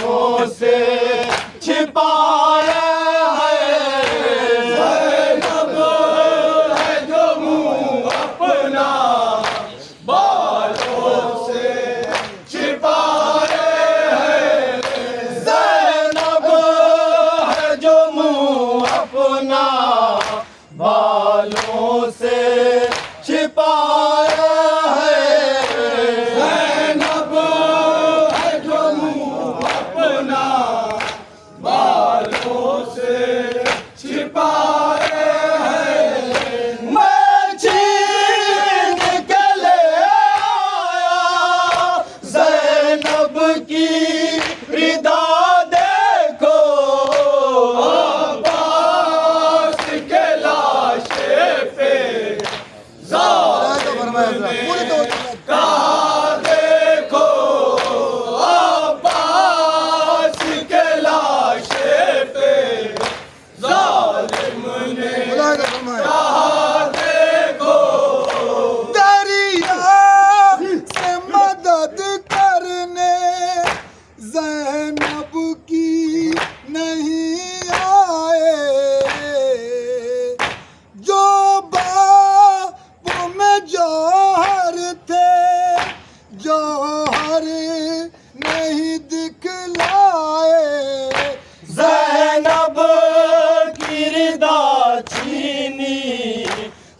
बालों से छिपाया है। ज़ैनब है जो मुँह अपना बालों से छिपाया है। ज़ैनब है जो मुँह अपना बालों से छिपाया है। ज़ैनब है जो मुँह अपना बालों से छिपाया है। मैं छीन के ले आया ज़ैनब की रिदा देखो। अब्बास के लाशे पे कहा देखो। अब्बास के लाशे पे जालिम ने कहा देखो। दरिया से मदद करने ज़ैनब की नहीं आए। जो बाप में जौहर थे जौहर नहीं दिखलाए। ज़ैनब की रिदा छीनी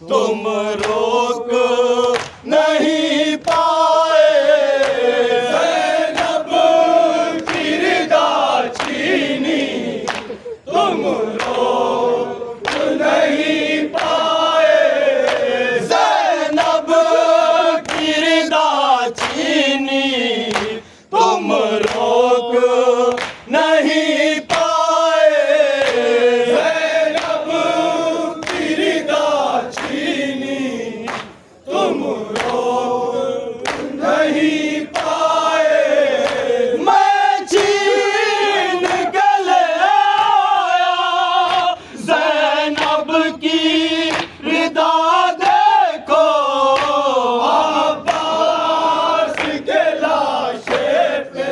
तुम रोक नहीं पाए। ज़ैनब की रिदा छीनी तुम रोक नहीं पाए। ज़ैनब की रिदा छीनी तुम रोक नहीं पाए। ज़ैनब की रिदा छीनी तुम रोक नहीं पाए। मैं छीन के ले आया ज़ैनब की रिदा देखो। अब्बास के लाशे पे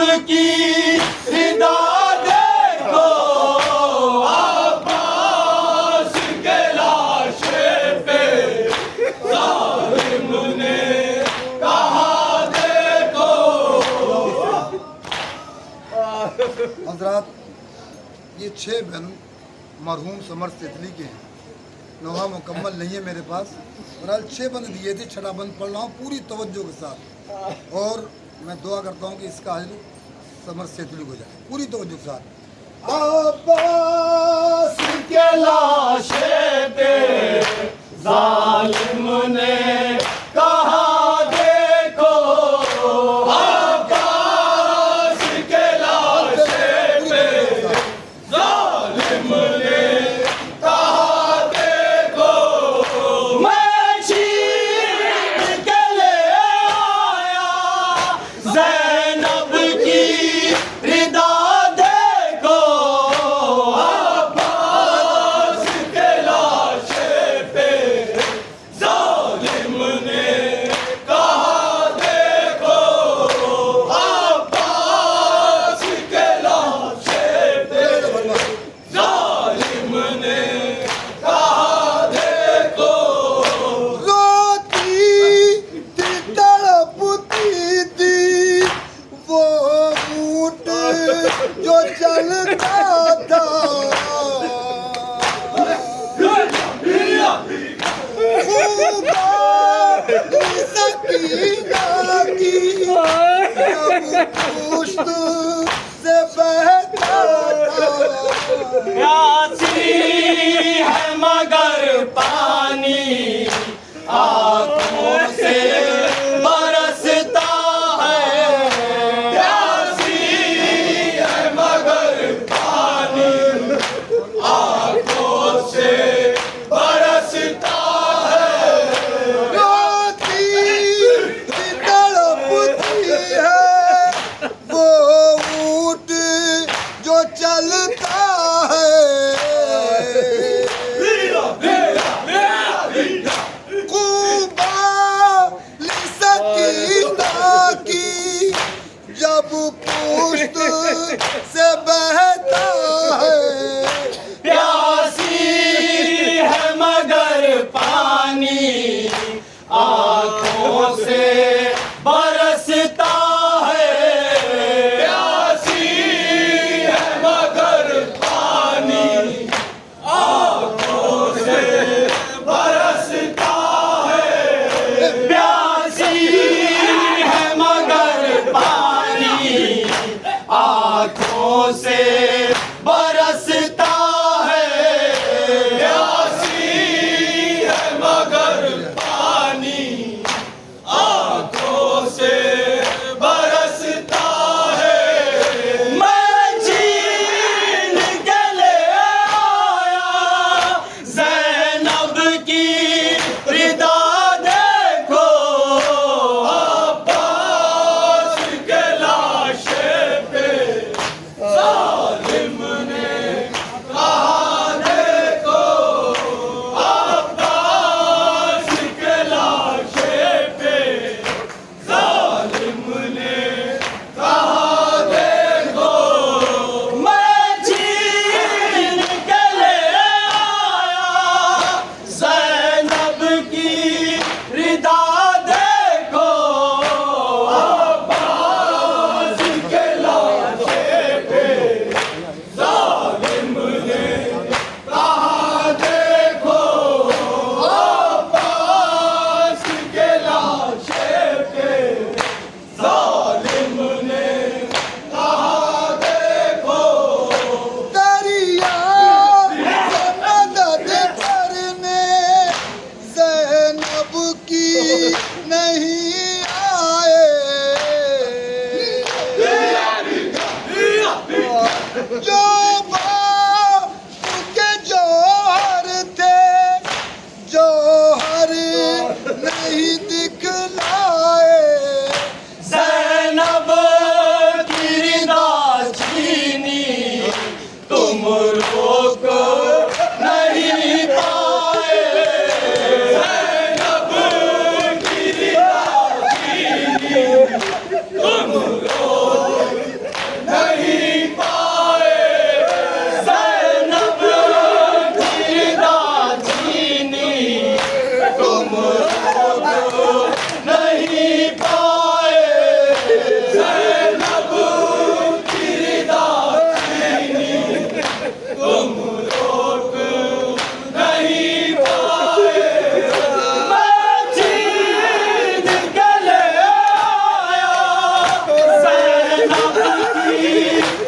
की रिदा देखो अब्बास के लाशे पे जालिम ने कहा देखो। हजरात, ये 6 बहन मरहूम समर तितली के हैं। नोहा मुकम्मल नहीं है मेरे पास, बहरहाल 6 बंद दिए थे, छठा बंद पढ़ रहा हूँ पूरी तवज्जो के साथ। और मैं दुआ करता हूँ कि इसका हाजिर समर तितली को जाए पूरी तवज्जो के साथ। अब्बास के लाशे पे जालिम ने कहा देखो अब्बास के लाशे पे जालिम ने कहा देखो। मैं छीन के ले आया ज़ैनब की रिदा देखो अब्बास के लाशे पे जालिम ने कहा देखो अब्बास के लाशे पे जालिम ने कहा देखो। रोती थी तड़पती थी वो ऊँट जो चलता था। सकीना की जब पुश्त से बहता था। प्यासी है मगर पानी आंखों से बरसता है। प्यासी है मगर पानी आंखों से बरसता है। रोती थी तड़पती है वो ऊँट जो चलता है। कुबाली सकीना की जब पुश्त से बहता है। प्यासी है मगर पानी आंखों से बरसता है। प्यासी है मगर पानी आंखों से बरसता है। प्यासी है मगर पानी आंखों ज़ैनब की रिदा नहीं, तुम रोक नहीं पाए। मैं चीर के ले आया ज़ैनब की